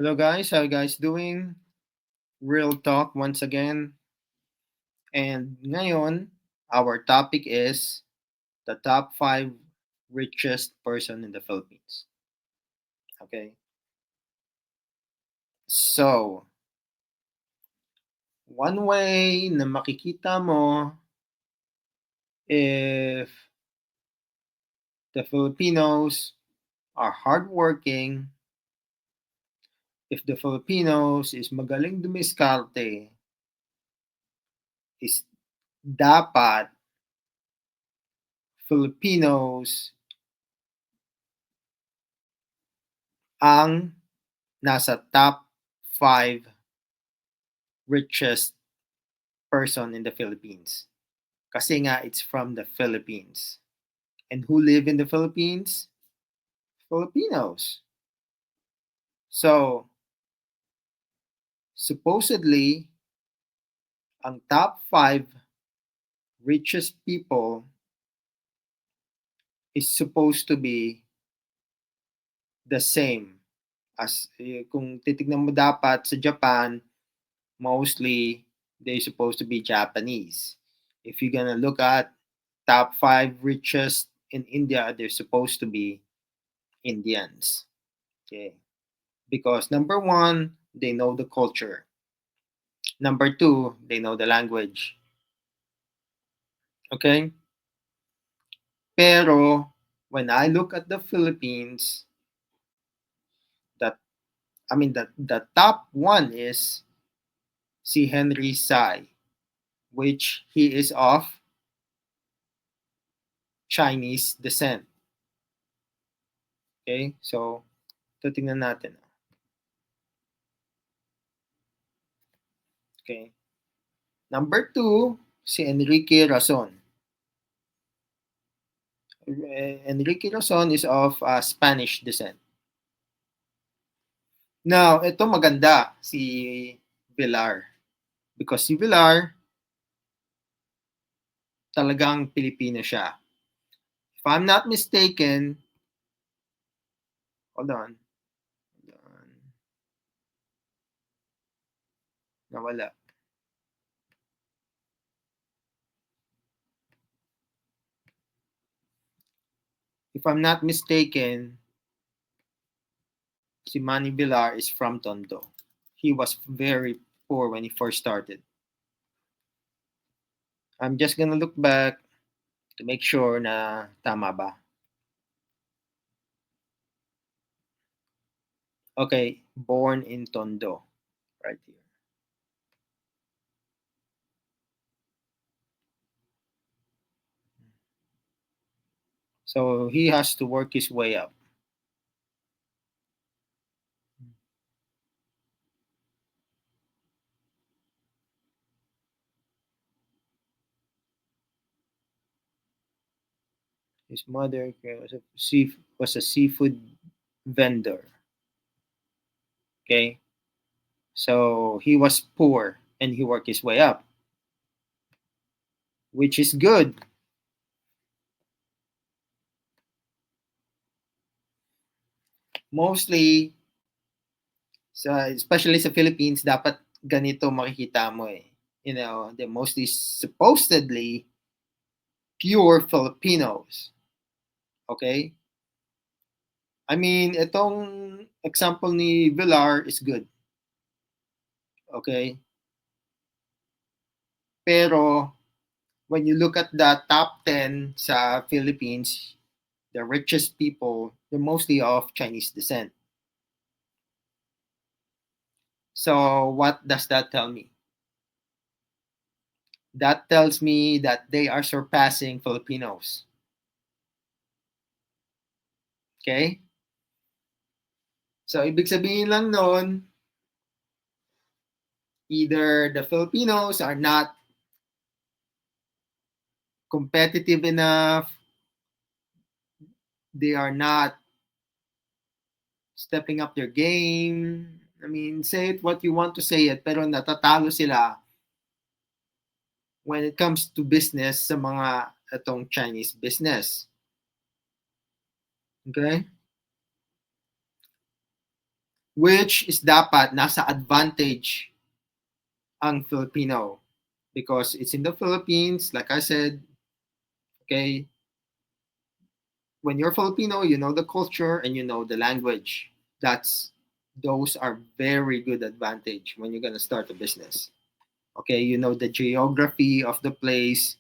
Hello guys, how you guys doing? Real talk once again. And ngayon, our topic is the top 5 richest person in the Philippines. Okay? So, one way na makikita mo if the Filipinos are hardworking, if the Filipinos is magaling dumiskarte, is dapat Filipinos ang nasa top 5 richest person in the Philippines. Kasi nga, it's from the Philippines. And who live in the Philippines? Filipinos. So, supposedly, ang top 5 richest people is supposed to be the same as kung titignan mo dapat sa Japan, mostly they supposed to be Japanese. If you're gonna look at top 5 richest in India, they're supposed to be Indians. Okay. Because number one, they know the culture. Number two, they know the language. Okay? Pero when I look at the Philippines, that the top one is si Henry Sai, which he is of Chinese descent. Okay? So, ito tingnan natin. Okay? Number two, si Enrique Razon. Enrique Razon is of Spanish descent. Now, ito maganda, si Villar. Because si Villar, talagang Pilipino siya. If I'm not mistaken, hold on. Nawala. If I'm not mistaken, si Manny Villar is from Tondo. He was very poor when he first started. I'm just gonna look back to make sure na tama ba. Okay, born in Tondo. Right here. So he has to work his way up. His mother was a seafood vendor. Okay, so he was poor and he worked his way up, which is good. Mostly, especially sa Philippines, dapat ganito makikita mo eh. You know, they're mostly supposedly pure Filipinos. Okay? I mean, itong example ni Villar is good. Okay? Pero, when you look at the top 10 sa Philippines, the richest people, they're mostly of Chinese descent. So, what does that tell me? That tells me that they are surpassing Filipinos. Okay? So, ibig sabihin lang nun, either the Filipinos are not competitive enough, they are not stepping up their game. I mean, say it what you want to say it, pero natatalo sila when it comes to business sa mga itong Chinese business. Okay? which is dapat nasa advantage ang Filipino because it's in the Philippines, like I said, okay, when you're Filipino, you know the culture and you know the language. Those are very good advantage when you're gonna start a business. Okay, you know the geography of the place,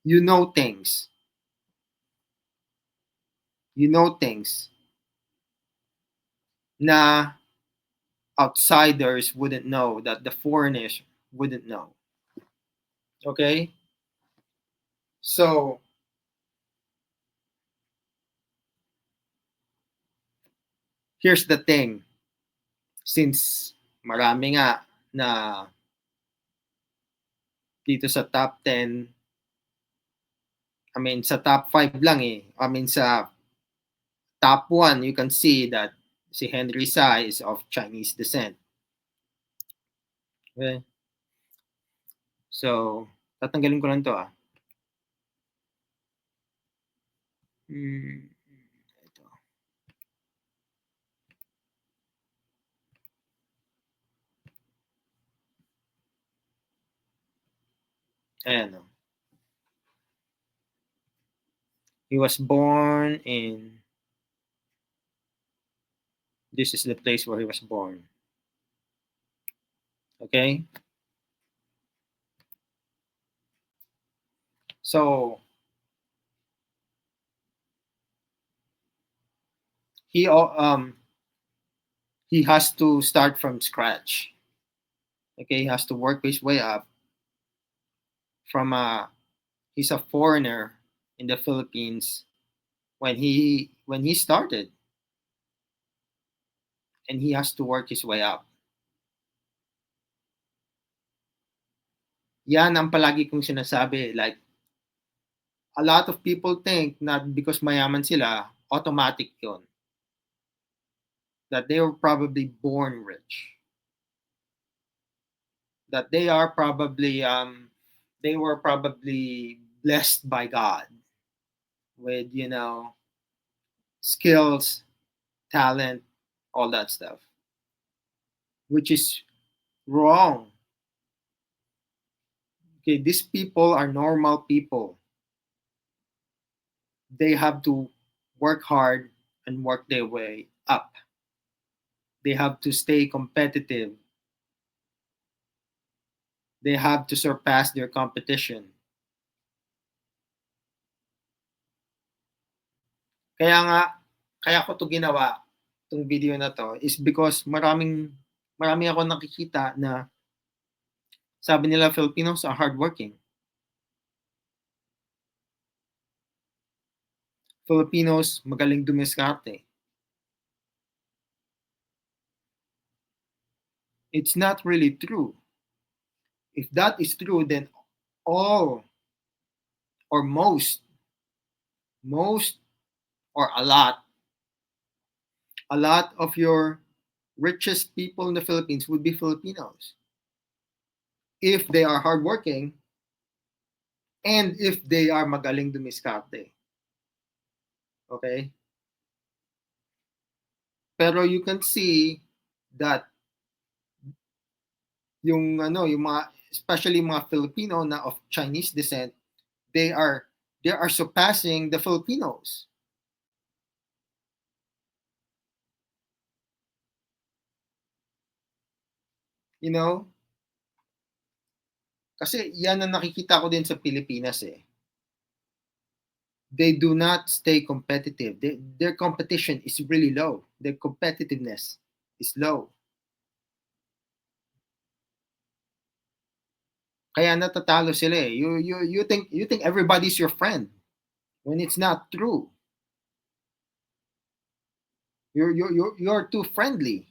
you know things, you know things na outsiders wouldn't know, that the foreigners wouldn't know. Okay, so here's the thing, since marami nga na dito sa top 10, I mean sa top 5 lang eh. I mean sa top 1, you can see that si Henry Sai is of Chinese descent. Okay? So, tatanggalin ko lang to ah. Ito. Ayan oh. He was born in, this is the place where he was born. Okay? So, he he has to start from scratch. Okay, he has to work his way up from a, he's a foreigner in the Philippines when he started, and he has to work his way up. Yan ang palagi kong sinasabi, like a lot of people think not because mayaman sila automatic yon, that they were probably born rich, that they were probably blessed by God with, you know, skills, talent, all that stuff, which is wrong. Okay, these people are normal people. They have to work hard and work their way up. They have to stay competitive. They have to surpass their competition. Kaya nga, kaya ko to ginawa, itong video na to, is because marami ako nakikita na sabi nila Filipinos are hardworking. Filipinos magaling dumiskarte. It's not really true. If that is true, then all or most or a lot of your richest people in the Philippines would be Filipinos. If they are hardworking and if they are magaling dumiskarte. Okay? Pero you can see that yung mga, especially mga Filipino na of Chinese descent, they are surpassing the Filipinos. You know? Kasi yan ang nakikita ko din sa Pilipinas eh. They do not stay competitive. Their competition is really low. Their competitiveness is low. Kaya natatalo sila eh. You think everybody's your friend when it's not true. You're too friendly.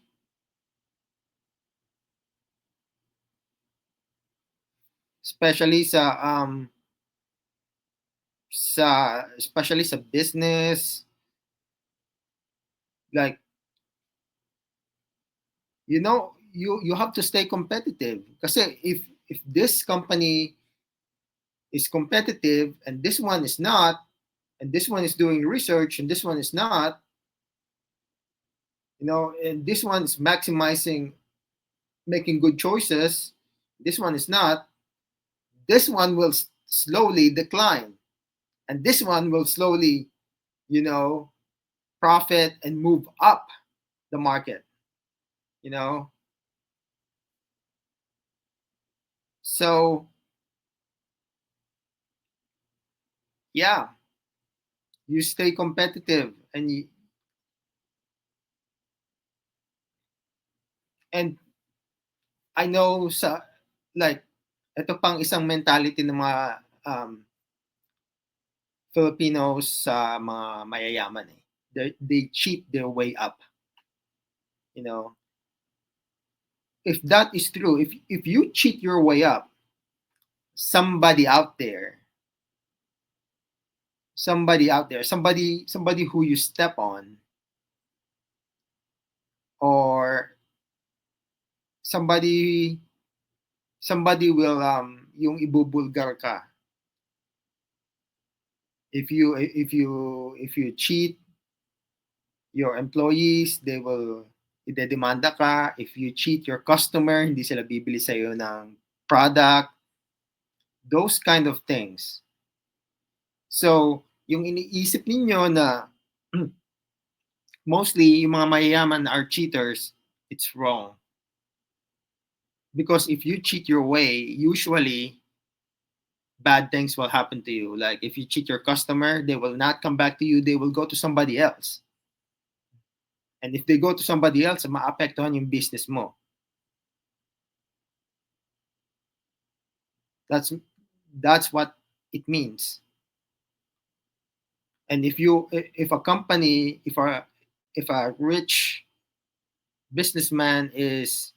Especially especially sa business, like, you have to stay competitive kasi if this company is competitive and this one is not, and this one is doing research and this one is not, And this one is maximizing, making good choices. This one is not. This one will slowly decline, and this one will slowly, you know, profit and move up the market. You know, so yeah, you stay competitive, and I know sa like ito pang isang mentality ng mga Filipinos sa mga mayayaman eh. They cheat their way up. You know, if that is true, if you cheat your way up, somebody out there, somebody who you step on, or somebody somebody will yung ibubulgar ka if you cheat your employees, they will idedemanda ka. If you cheat your customer, hindi sila bibili sa iyo ng product, those kind of things. So yung iniisip ninyo na mostly yung mga mayayaman are cheaters, it's wrong. Because if you cheat your way, usually bad things will happen to you. Like if you cheat your customer, they will not come back to you, they will go to somebody else. And if they go to somebody else, maapektuhan yung business mo. That's what it means. And if a company, if a rich businessman is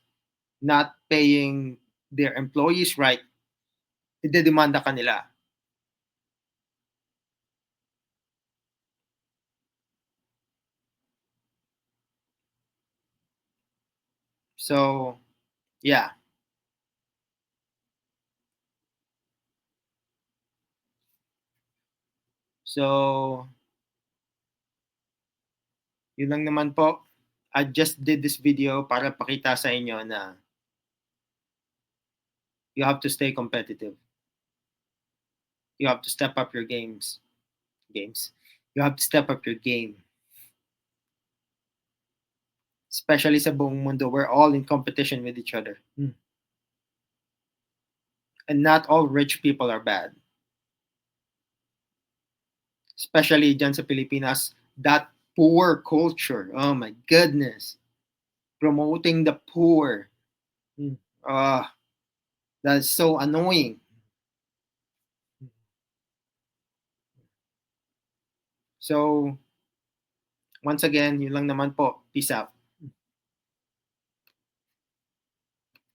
not paying their employees right, idedemanda ka nila. So, yeah. So, yun lang naman po. I just did this video para pakita sa inyo na you have to stay competitive. You have to step up your games. You have to step up your game. Especially sa buong mundo, we're all in competition with each other. And not all rich people are bad. Especially dyan sa Pilipinas, that poor culture. Oh my goodness. Promoting the poor. Ah, that's so annoying. So, once again, yun lang naman po. Peace out.